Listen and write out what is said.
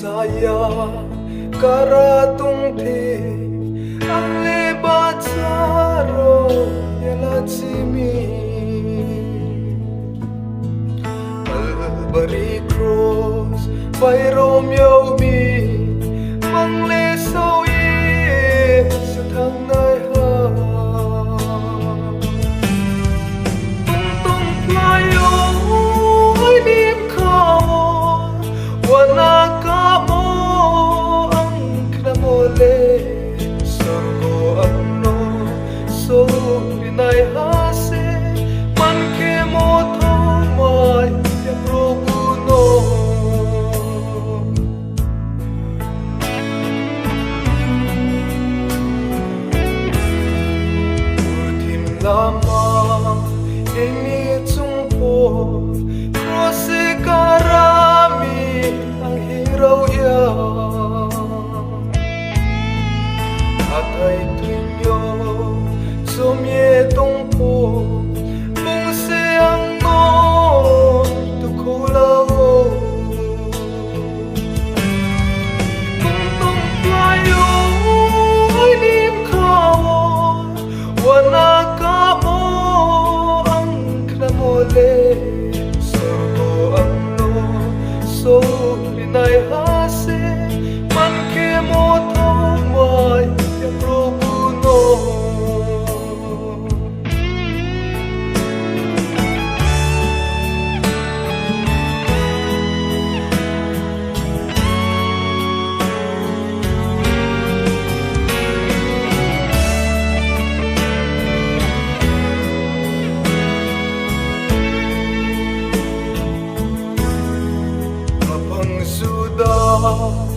saya karatung thi ang leba charo yalachimi Albari cross by Romeo mi mang le sau ye sa thang nai ha tung tung fly oi dim khao wana ka mo ang knamole sorgo anno so binai hase man ke mo tho mai ya proguno urtim lama ini chungpo cross karami ang hero ya atai tunyo somye tongpo mong se ang non tu kolao kung tong playo ay nim kao wana ka mo ang knamole sorgo ang no so binay hase man ke mo tho mai ya proguno Abang sudah